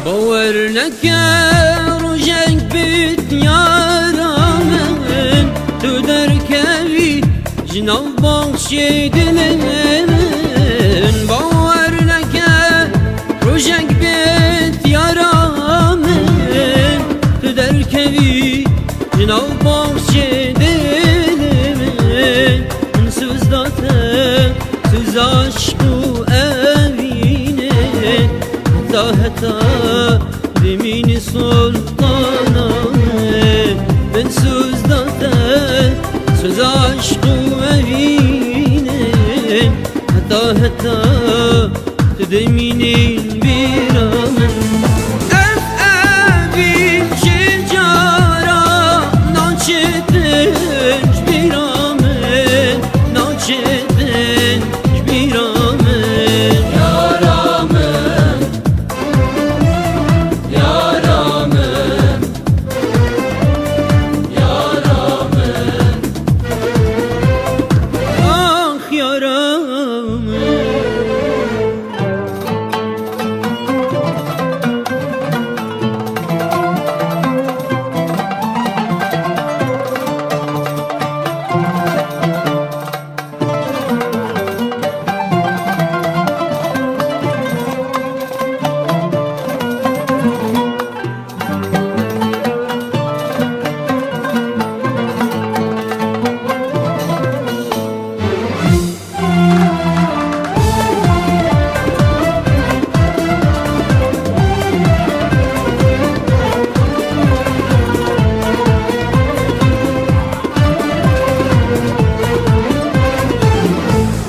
باور نکن روشک بیت یارمن تو در کوی جناب بخشی دلمن باور نکن روشک بیت یارمن تو در کوی جناب بخشی دلمن söz date söz aşkı evine heta demini sultana ben söz date söz aşkı evine heta deminin bir amen evin şicara naçetin bir amen naçetin bir amen yaramen yaramen yaramen ah yaramen.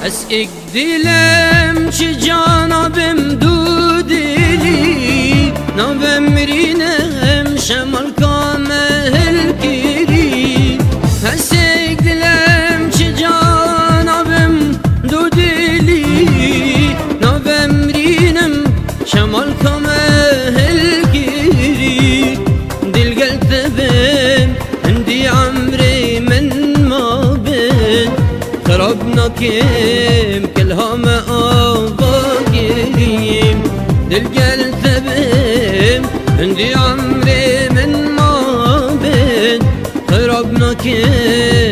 Eskik dilem çi canabim du dili Navemrinem şemal kamel kiri Eskik dilem çi canabim du dili Navemrinem şemal kamel kiri Dil gel tebem hendi amri men mabin خرابنا كم كلها ما أبغيريم دل قل ثبم عندي عمري من ما بين خرابنا كم